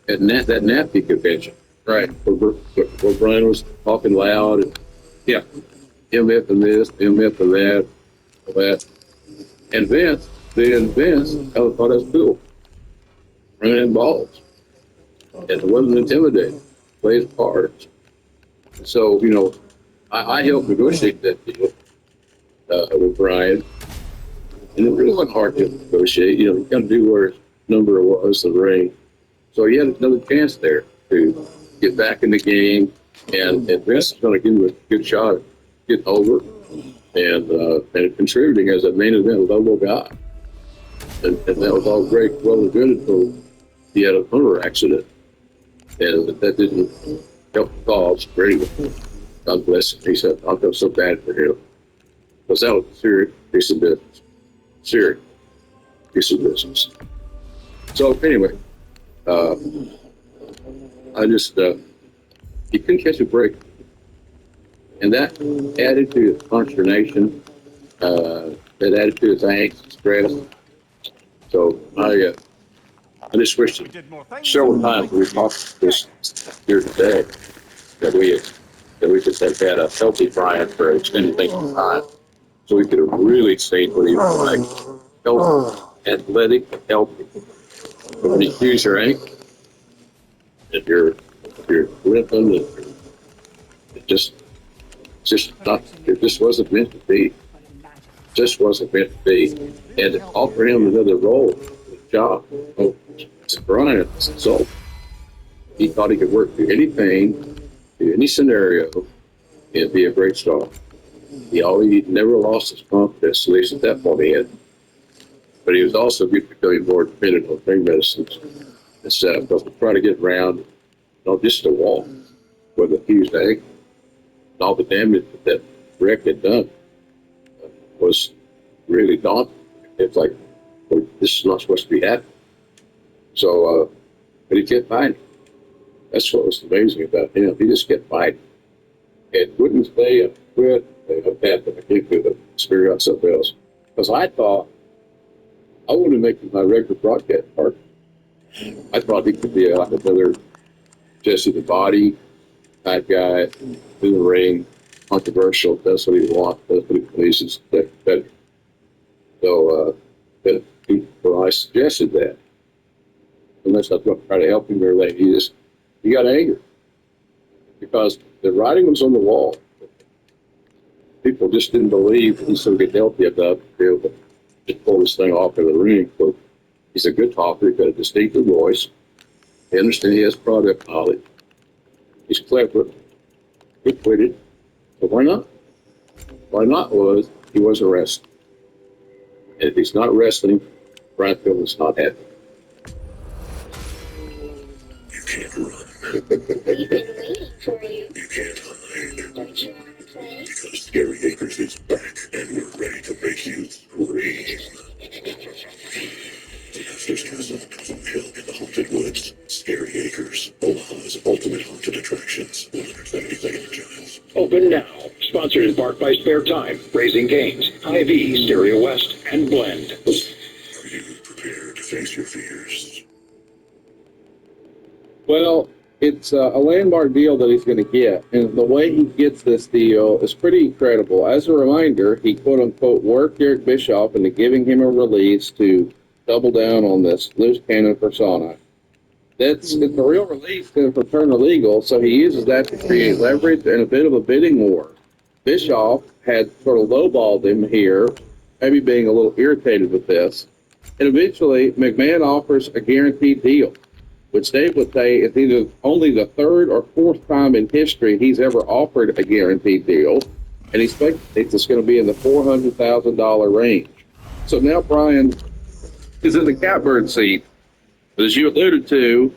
at that NAFI convention. Right. Where Brian was talking loud and, yeah, MF and this, MF and that, all that. And Vince, I thought that was cool. Running in balls. And it wasn't intimidating. Play his cards. So, I helped negotiate that deal with Brian. And it really wasn't hard to negotiate. You got to do where his number was, the ring. So he had another chance there to get back in the game. And Vince is going to give him a good shot at getting over and contributing as a main event level guy. And that was all great, well and good until he had a motor accident. And that didn't help the cause greatly. God bless him. He said, I feel so bad for him. Because that was a serious piece of business. Serious piece of business. So anyway, I just, he couldn't catch a break. And that added to his consternation, that added to his angst and stress. So I just wish that several times we talked this here today that we could have had a healthy Brian for an extended length of time, so we could have really seen what he was like, healthy, athletic, healthy. But when he used your ankle, If you're limping, it just wasn't meant to be. Just wasn't meant to be. And to offer him another role, job, to Brian, so he thought he could work through anything, through any scenario, and be a great star. He never lost his confidence, at least at that point he had. But he was also becoming more dependent on pain medicines and stuff, because to try to get around, not just to walk with a fused ankle, and all the damage that wreck had done was really daunting. It's like, well, this is not supposed to be happening. So, but he kept fighting. That's what was amazing about him. He just kept fighting. And wouldn't stay and quit. I can't do the experience something else. Because I thought, I wanted to make him my regular broadcast partner. I thought he could be like another Jesse the Body type guy in the ring, controversial, does what he wants, does what he pleases, better. So, when I suggested that, unless I was going to try to help him or like he got angry because the writing was on the wall. People just didn't believe he's going to get healthy enough to be able to just pull this thing off in the ring. So he's a good talker. He's got a distinctive voice. He understands he has product knowledge. He's clever, quick-witted. So why not? Why not was he wasn't wrestling. And if he's not wrestling, Brian Pillman's not happy. You can't run. We've been waiting for you. You can't hide. Don't you want to play? Because Scary Acres is back, and we're ready to make you scream. The Master's Castle, Coven Hill in the Haunted Woods. Scary Acres, Omaha's ultimate haunted attractions. 170,000 giants. Open now. Sponsored in part by Spare Time, Raising Canes, IV, Stereo West, and Blend. Are you prepared to face your fears? Well, it's a landmark deal that he's going to get, and the way he gets this deal is pretty incredible. As a reminder, he quote-unquote worked Eric Bischoff into giving him a release to double down on this loose cannon persona. It's a real release for turn illegal, so he uses that to create leverage and a bit of a bidding war. Bischoff had sort of lowballed him here, maybe being a little irritated with this, and eventually McMahon offers a guaranteed deal, which Dave would say is either only the third or fourth time in history he's ever offered a guaranteed deal, and he speculates it's going to be in the $400,000 range. So now Brian is in the catbird seat. But as you alluded to,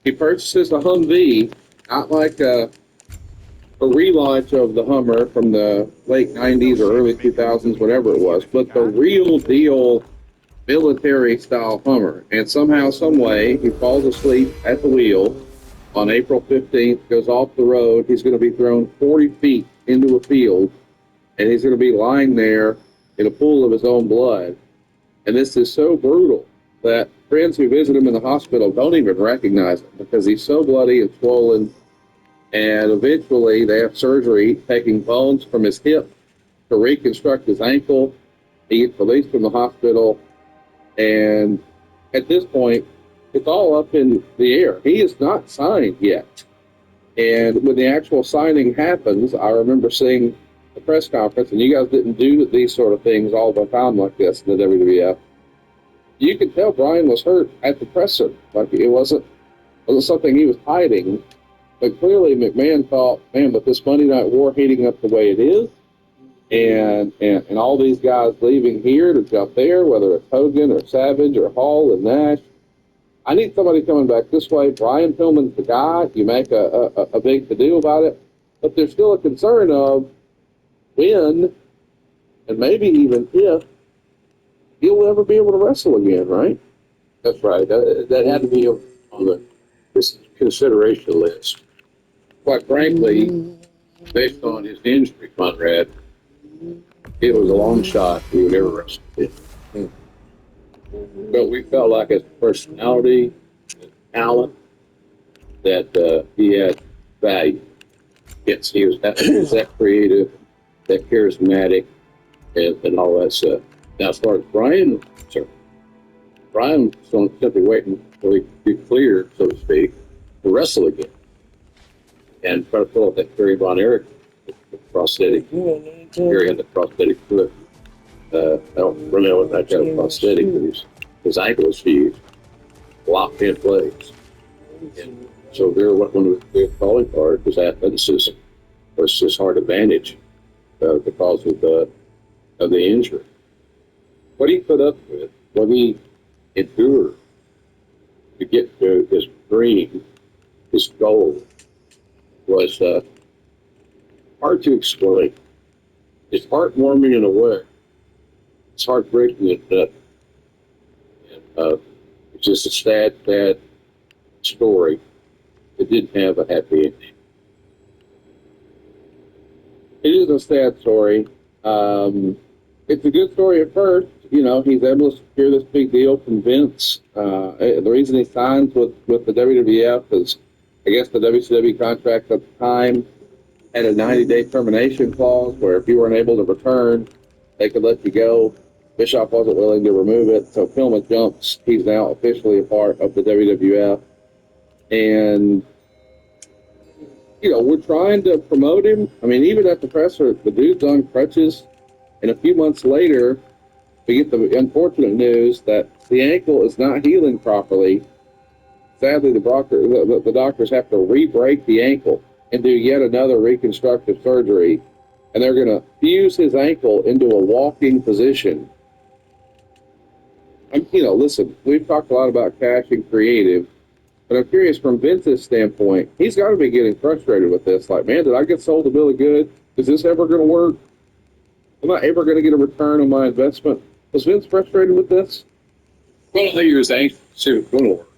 he purchases a Humvee, not like a relaunch of the Hummer from the late 90s or early 2000s, whatever it was, but the real deal military-style Hummer. And somehow, some way, he falls asleep at the wheel on April 15th, goes off the road. He's going to be thrown 40 feet into a field, and he's going to be lying there in a pool of his own blood. And this is so brutal that friends who visit him in the hospital don't even recognize him because he's so bloody and swollen. And eventually they have surgery taking bones from his hip to reconstruct his ankle. He gets released from the hospital. And at this point, it's all up in the air. He is not signed yet. And when the actual signing happens, I remember seeing the press conference, and you guys didn't do these sort of things all the time like this in the WWF. You could tell Brian was hurt at the presser. Like it wasn't something he was hiding. But clearly McMahon thought, man, with this Monday Night War heating up the way it is, and all these guys leaving here to jump there, whether it's Hogan or Savage or Hall and Nash, I need somebody coming back this way. Brian Pillman's the guy. You make a big to-do about it. But there's still a concern of when, and maybe even if, he'll ever be able to wrestle again, right? That's right. That had to be on the consideration list. Quite frankly, based on his injury, Conrad, it was a long shot he would ever wrestle again. But we felt like his personality, his talent, that he had value. Yes, he was that creative, that charismatic, and all that stuff. Now, as far as Brian, Brian was simply waiting until he could be cleared, so to speak, to wrestle again and try to pull up that Kerry Von Erich prosthetic. Kerry had the prosthetic foot. I don't remember what that kind of prosthetic, but his ankle was fused, locked in place. And so one of the calling card was athleticism was his hard advantage because of the injury. What he put up with, what he endured to get to his dream, his goal, was hard to explain. It's heartwarming in a way. It's heartbreaking in another. It's just a sad story. It didn't have a happy ending. It is a sad story. It's a good story at first. You know, he's able to secure this big deal from Vince. The reason he signs with the WWF is, I guess, the WCW contract at the time had a 90-day termination clause where if you weren't able to return, they could let you go. Bischoff wasn't willing to remove it, so Pillman jumps. He's now officially a part of the WWF. And, you know, we're trying to promote him. I mean, even at the presser, the dude's on crutches. And a few months later, we get the unfortunate news that the ankle is not healing properly. Sadly, the doctors have to re-break the ankle and do yet another reconstructive surgery. And they're going to fuse his ankle into a walking position. Listen, we've talked a lot about cash and creative, but I'm curious from Vince's standpoint, he's got to be getting frustrated with this. Like, man, did I get sold a bill of goods? Is this ever going to work? Am I ever going to get a return on my investment? Was Vince frustrated with this? Well, I think he was anxious to see what's going to work.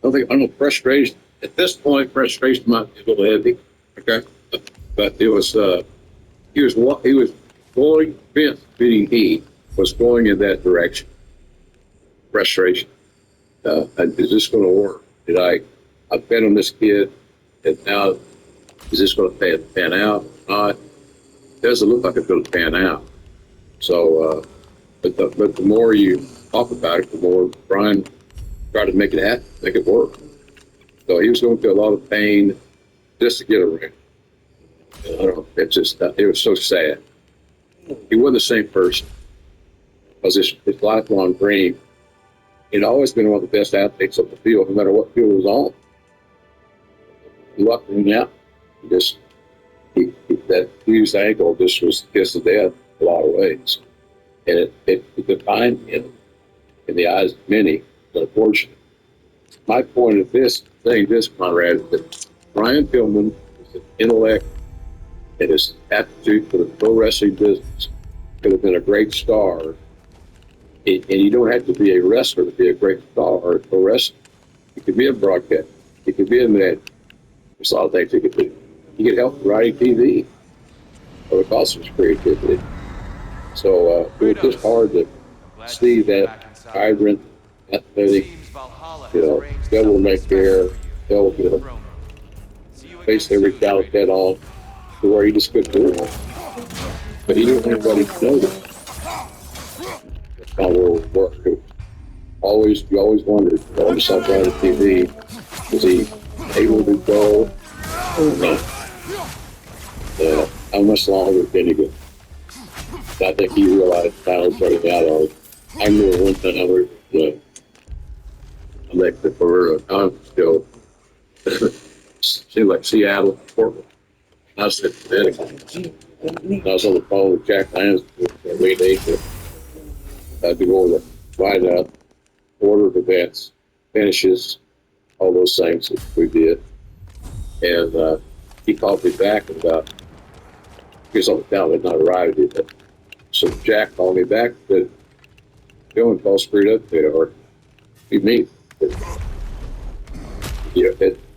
I don't frustration. At this point, frustration might be a little heavy. Okay. But it was, he was going, Vince, meaning he, was going in that direction. Frustration. Is this going to work? I bet on this kid, and now, is this going to pan out? It doesn't look like it's going to pan out. So, but the more you talk about it, the more Brian tried to make it happen, make it work. So he was going through a lot of pain just to get a ring. I don't know. It was so sad. He wasn't the same person. Because his lifelong dream, he'd always been one of the best athletes on the field, no matter what field he was on. He lucked him out. That fused ankle just was the kiss of death in a lot of ways. And it defined him in the eyes of many, but unfortunately. My point of saying this, Conrad, is that Brian Pillman is an intellect and his aptitude for the pro wrestling business could have been a great star. And you don't have to be a wrestler to be a great star or a pro wrestler. You could be a broadcaster. You could be a man. There's a lot of things you could do. You could help writing TV or because of his creativity. So it was just hard to see that vibrant, athletic, devil may care, devil face every challenge head on to where he just couldn't do it. But he didn't want anybody to know that. That's how it worked. You always wondered, all the stuff on TV, was he able to go or not? How much longer can he go? I think he realized finally starting out on. I remember one time I was I'm like for a conference show. Seemed like Seattle, Portland. I was at Connecticut. I was on the phone with Jack Lance with Wayne Acre. To go over the line up, order of events, finishes, all those things that we did. And he called me back about, because on the town had not arrived yet. So Jack called me back that going all screwed up there, or we meet.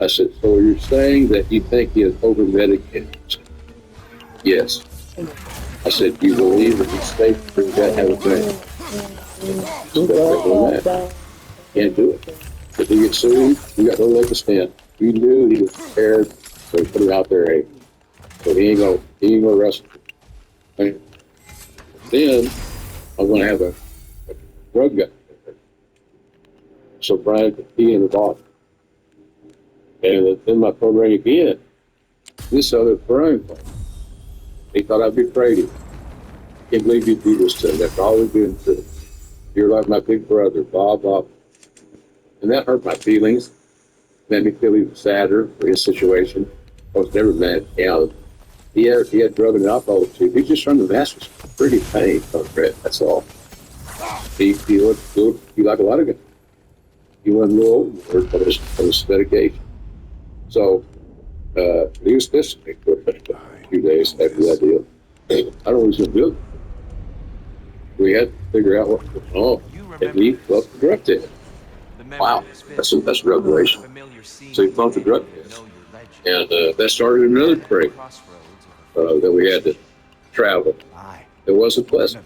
I said, so you're saying that you think he is over-medicated? Yes. I said, do you believe that he's safe for that have a thing? Can't do it. If he gets sued, we got no leg to stand. We knew he was prepared, so we put it out there. Hey, so he ain't gonna wrestle. And then I'm gonna have a drug guy. So Brian could be in the box. And then my phone rang again. This other friend, he thought I'd be crazy. Can't believe you do this to me. After all we've been through. You're like my big brother, blah, blah. And that hurt my feelings. Made me feel even sadder for his situation. I was never mad at him. He had drug and alcohol too. He just trying to mask his pretty pain from Fred. That's all. He like a lot of guys. He went a little overboard for his medication. So he was distant for a few days after that deal. I don't know what he's going to do. We had to figure out what was going on. And he felt the drug test. Wow, that's a revelation. So he felt the drug test. And that started another break that we had to travel. It wasn't pleasant.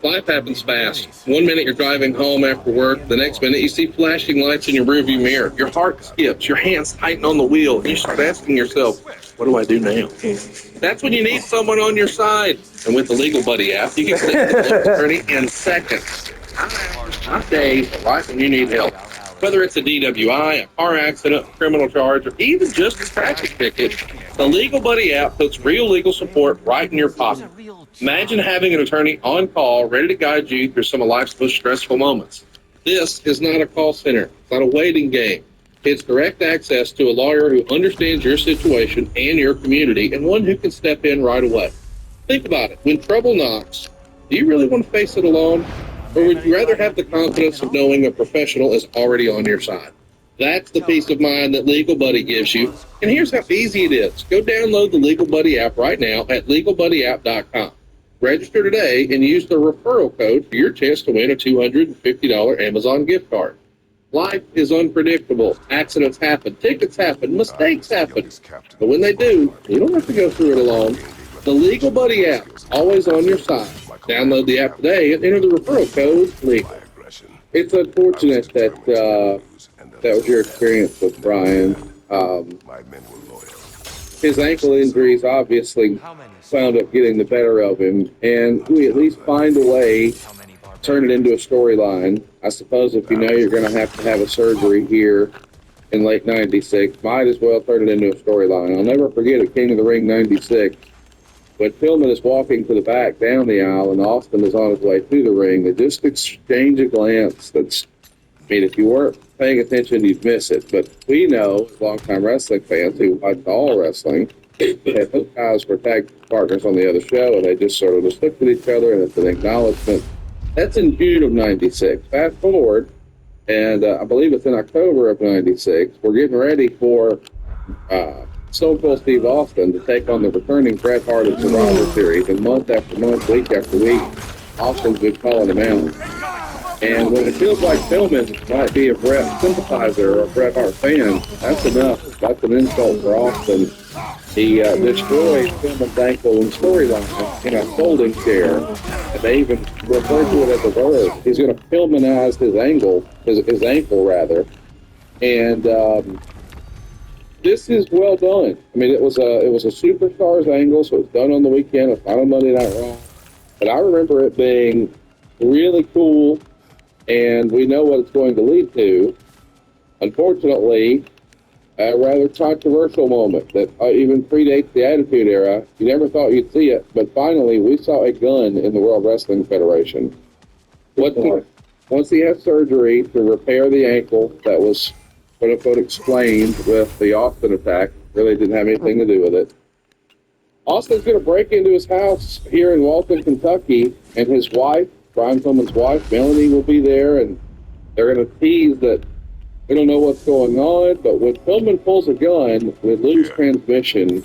Life happens fast. 1 minute you're driving home after work, the next minute you see flashing lights in your rearview mirror. Your heart skips, your hands tighten on the wheel, and you start asking yourself, what do I do now? That's when you need someone on your side. And with the Legal Buddy app, you can connect with an attorney in seconds. Not days, but right when you need help. Whether it's a DWI, a car accident, a criminal charge, or even just a traffic ticket, the Legal Buddy app puts real legal support right in your pocket. Imagine having an attorney on call, ready to guide you through some of life's most stressful moments. This is not a call center. It's not a waiting game. It's direct access to a lawyer who understands your situation and your community, and one who can step in right away. Think about it. When trouble knocks, do you really want to face it alone? Or would you rather have the confidence of knowing a professional is already on your side? That's the peace of mind that Legal Buddy gives you. And here's how easy it is. Go download the Legal Buddy app right now at LegalBuddyApp.com. Register today and use the referral code for your chance to win a $250 Amazon gift card. Life is unpredictable. Accidents happen, tickets happen, mistakes happen. But when they do, you don't have to go through it alone. The Legal Buddy app, always on your side. Download the app today and enter the referral code LEGAL. It's unfortunate that that was your experience with Brian. His ankle injuries obviously wound up getting the better of him, and we at least find a way to turn it into a storyline. I suppose if you know you're going to have a surgery here in late 96, might as well turn it into a storyline. I'll never forget at King of the Ring 96, when Pillman is walking to the back down the aisle and Austin is on his way to the ring, they just exchange a glance that's, I mean, if you weren't paying attention, you'd miss it. But we know, as longtime wrestling fans who watch all wrestling, that those guys were tag partners on the other show, and they just sort of just looked at each other, and it's an acknowledgement. That's in June of 96. Fast forward, and I believe it's in October of 96. We're getting ready for Stone Cold Steve Austin to take on the returning Bret Hart of Survivor Series, and month after month, week after week, Austin's been calling him out. And when it feels like Pillman might be a Bret sympathizer or a Bret Hart fan, that's enough. That's an insult for Austin. He destroyed Pillman's ankle in storyline in a folding chair, and they even referred to it as a verb. He's going to Pillmanize his ankle rather, and this is well done. I mean, it was a Superstars angle, so it was done on the weekend. It's not on Monday Night Raw, but I remember it being really cool, and we know what it's going to lead to. Unfortunately, a rather controversial moment that even predates the Attitude Era. You never thought you'd see it, but finally we saw a gun in the World Wrestling Federation. Once he had surgery to repair the ankle that was quote-unquote explained with the Austin attack, really didn't have anything to do with it. Austin's going to break into his house here in Walton, Kentucky, and his wife, Brian Pillman's wife, Melanie, will be there, and they're going to tease that we don't know what's going on, but when Pillman pulls a gun with loose transmission,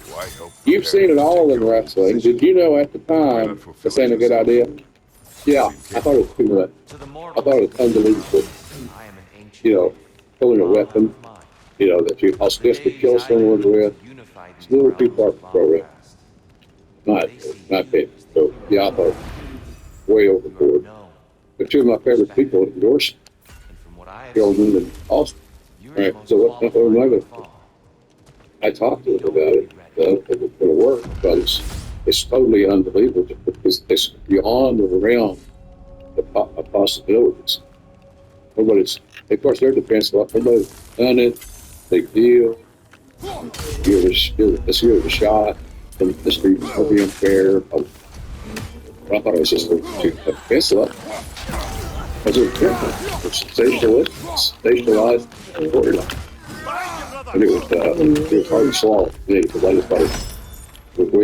you've seen it all in wrestling. Did you know at the time this ain't a good idea? Yeah, I thought it was too much. I thought it was unbelievable. You know, pulling a weapon, you know, that you ostensibly kill someone with. It's a little too far for pro wrestling. Not big. So, yeah, I thought it was way overboard. But two of my favorite people endorsed Gilman and Austin. All right, so what am I going to do? I talked to him about it. If it's going to work, but it's totally unbelievable because it's beyond the realm of possibilities. Nobody's, of course, their defense, nobody's done it. big deal. Let's give it a shot. The street are being fair. I thought it was just a piss up. Because it was different. It's sensationalized storyline. And it was hard to swallow. Yeah, because I just thought it was